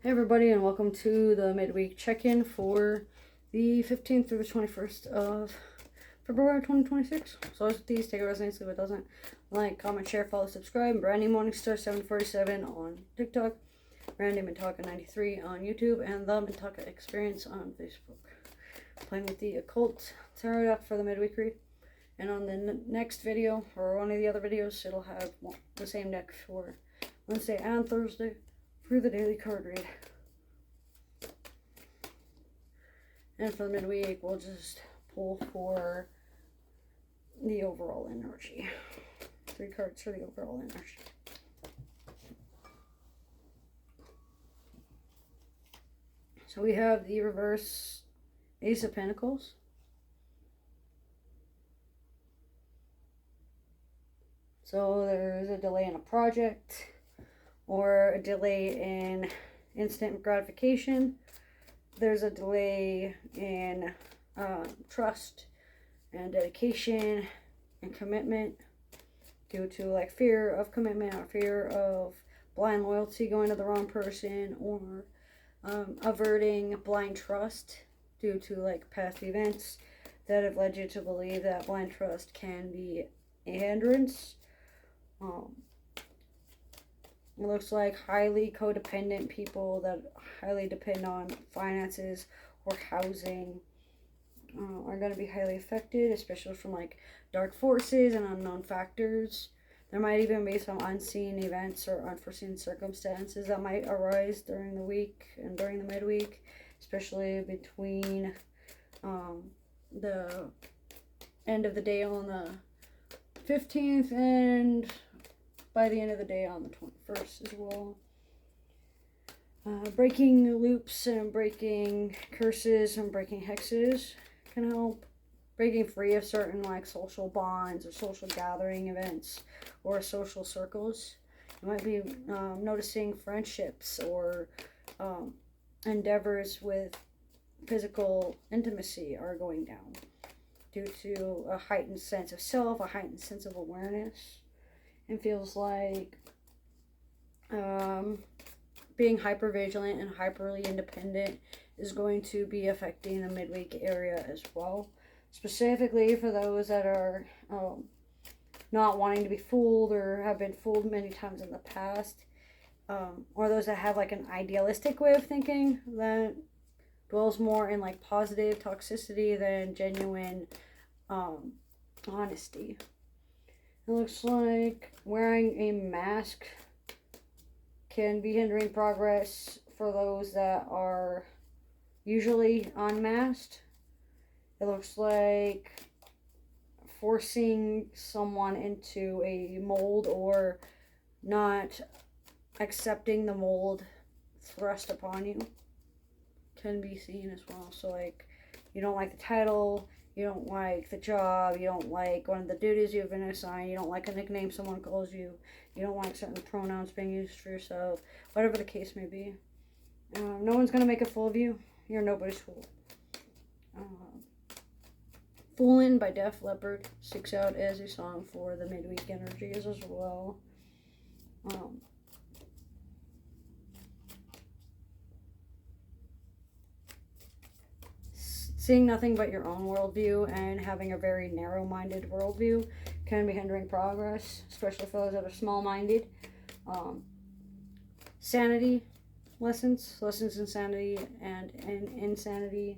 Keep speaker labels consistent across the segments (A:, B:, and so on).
A: Hey everybody, and welcome to the midweek check-in for the 15th through the 21st of February 2026. So as with these, take it resonates, if it doesn't. Like, comment, share, follow, subscribe. Brandy Morningstar 747 on TikTok, Brandy Mintaka 93 on YouTube, and the Mintaka Experience on Facebook. Playing with the occult tarot deck for the midweek read. And on the next video, or one of the other videos, it'll have the same deck for Wednesday and Thursday for the daily card read. And for the midweek, we'll just pull for the overall energy. 3 cards for the overall energy. So we have the reverse Ace of Pentacles. So there's a delay in a project, or a delay in instant gratification. There's a delay in trust and dedication and commitment due to like fear of commitment or fear of blind loyalty going to the wrong person, or averting blind trust due to like past events that have led you to believe that blind trust can be a hindrance. It looks like highly codependent people that highly depend on finances or housing are going to be highly affected, especially from like dark forces and unknown factors. There might even be some unseen events or unforeseen circumstances that might arise during the week and during the midweek, especially between the end of the day on the 15th and by the end of the day on the 21st as well. Breaking loops and breaking curses and breaking hexes can help. Breaking free of certain like social bonds or social gathering events or social circles. You might be noticing friendships or endeavors with physical intimacy are going down due to a heightened sense of self, a heightened sense of awareness. It feels like being hyper vigilant and hyperly independent is going to be affecting the midweek area as well. Specifically for those that are not wanting to be fooled or have been fooled many times in the past, or those that have like an idealistic way of thinking that dwells more in like positive toxicity than genuine honesty. It looks like wearing a mask can be hindering progress for those that are usually unmasked. It looks like forcing someone into a mold or not accepting the mold thrust upon you can be seen as well. So like you don't like the title, you don't like the job, you don't like one of the duties you've been assigned, you don't like a nickname someone calls you, you don't like certain pronouns being used for yourself, whatever the case may be. No one's going to make a fool of you. You're nobody's fool. Foolin' by Def Leppard sticks out as a song for the midweek energies as well. Seeing nothing but your own worldview and having a very narrow-minded worldview can be hindering progress, especially for those that are small-minded. Sanity lessons in sanity and insanity.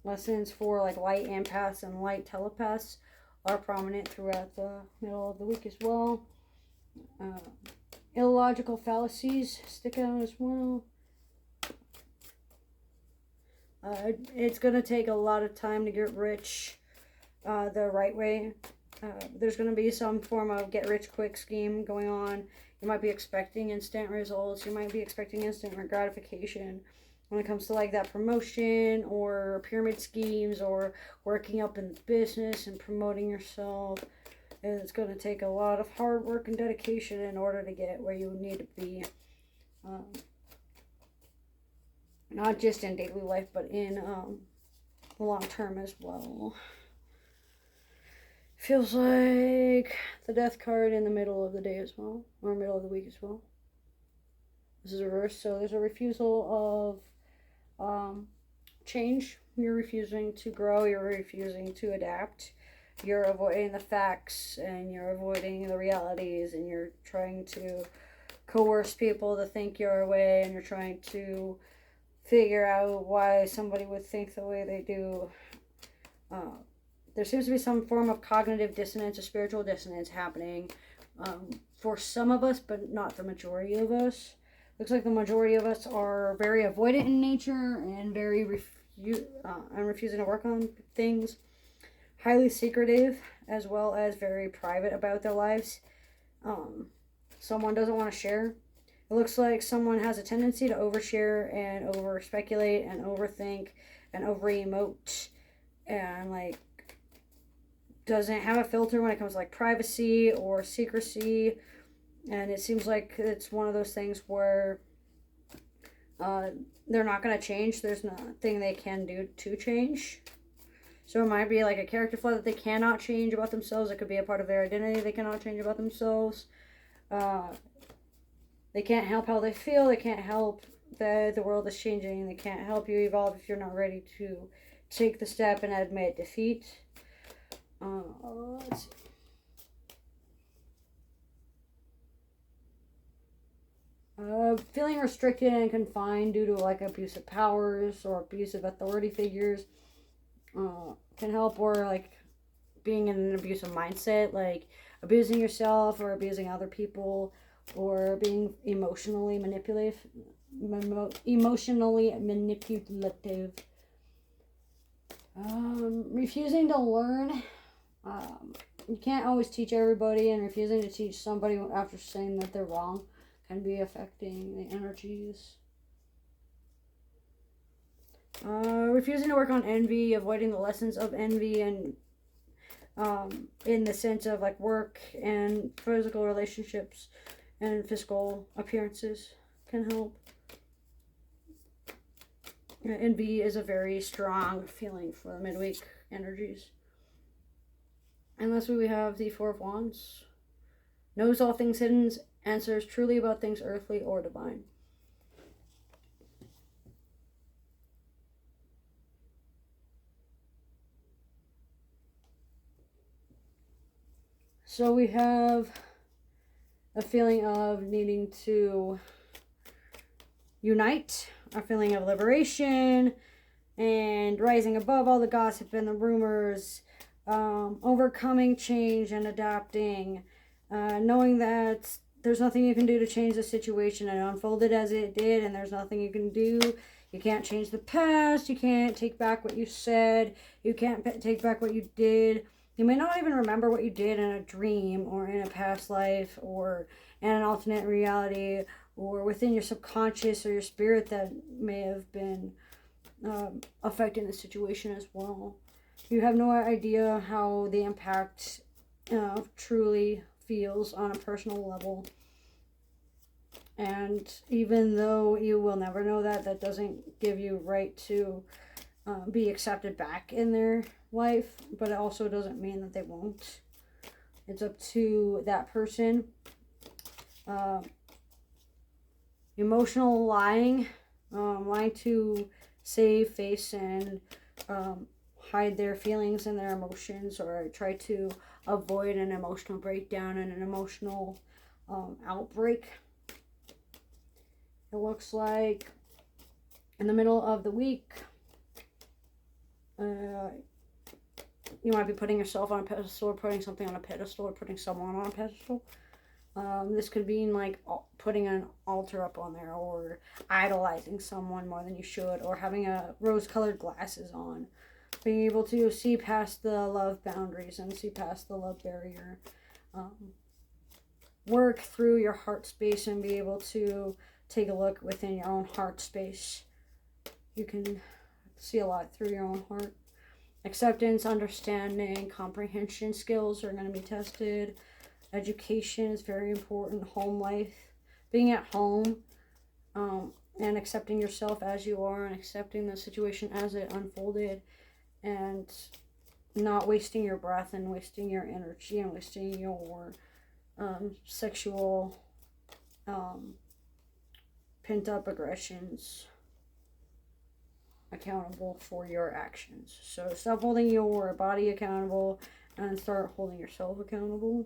A: Lessons for like light empaths and light telepaths are prominent throughout the middle of the week as well. Illogical fallacies stick out as well. It's going to take a lot of time to get rich the right way. There's going to be some form of get-rich-quick scheme going on. You might be expecting instant results. You might be expecting instant gratification when it comes to like that promotion or pyramid schemes or working up in business and promoting yourself. It's going to take a lot of hard work and dedication in order to get where you need to be. Not just in daily life, but in the long term as well. Feels like the death card in the middle of the day as well, or middle of the week as well. This is reversed, so there's a refusal of change. You're refusing to grow, you're refusing to adapt, you're avoiding the facts, and you're avoiding the realities, and you're trying to coerce people to think your way, and you're trying to figure out why somebody would think the way they do. There seems to be some form of cognitive dissonance or spiritual dissonance happening for some of us, but not the majority of us. Looks like the majority of us are very avoidant in nature and very refusing to work on things. Highly secretive, as well as very private about their lives. Someone doesn't want to share. It looks like someone has a tendency to overshare and over speculate and overthink and over emote and like doesn't have a filter when it comes to like privacy or secrecy. And it seems like it's one of those things where they're not going to change. There's nothing they can do to change. So it might be like a character flaw that they cannot change about themselves. It could be a part of their identity they cannot change about themselves. They can't help how they feel. They can't help that the world is changing. They can't help you evolve if you're not ready to take the step and admit defeat. Let's see. Feeling restricted and confined due to like abusive powers or abusive authority figures can help, or like being in an abusive mindset, like abusing yourself or abusing other people, or being emotionally manipulative. Refusing to learn. You can't always teach everybody, and refusing to teach somebody after saying that they're wrong can be affecting the energies. Refusing to work on envy, avoiding the lessons of envy, and in the sense of like work and physical relationships and physical appearances can help. Envy is a very strong feeling for the midweek energies. And lastly, we have the Four of Wands. Knows all things hidden, answers truly about things earthly or divine. So we have a feeling of needing to unite, a feeling of liberation, and rising above all the gossip and the rumors, overcoming change and adapting, knowing that there's nothing you can do to change the situation and unfold it as it did, and there's nothing you can do. You can't change the past. You can't take back what you said. You can't take back what you did. You may not even remember what you did in a dream or in a past life or in an alternate reality or within your subconscious or your spirit that may have been affecting the situation as well. You have no idea how the impact truly feels on a personal level. And even though you will never know that, that doesn't give you right to be accepted back in their life, but it also doesn't mean that they won't. It's up to that person. Emotional lying, lying to save face and hide their feelings and their emotions, or try to avoid an emotional breakdown and an emotional outbreak. It looks like in the middle of the week, you might be putting yourself on a pedestal, or putting something on a pedestal, or putting someone on a pedestal. This could mean like putting an altar up on there, or idolizing someone more than you should, or having a rose-colored glasses on. Being able to see past the love boundaries and see past the love barrier. Work through your heart space and be able to take a look within your own heart space. You can see a lot through your own heart. Acceptance, understanding, comprehension skills are going to be tested. Education is very important. Home life. Being at home and accepting yourself as you are and accepting the situation as it unfolded, and not wasting your breath and wasting your energy and wasting your sexual pent up aggressions accountable for your actions. So stop holding your body accountable and start holding yourself accountable.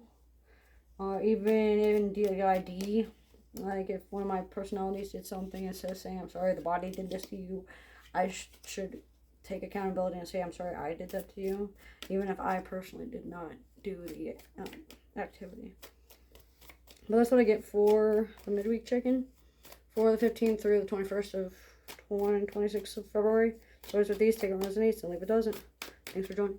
A: Even in DID, like if one of my personalities did something, instead of saying I'm sorry, the body did this to you, I should take accountability and say I'm sorry, I did that to you, even if I personally did not do the activity. But that's what I get for the midweek check-in for the 15th through the 21st of 26th of February. So as with these, take it resonates and leave it doesn't. Thanks for joining.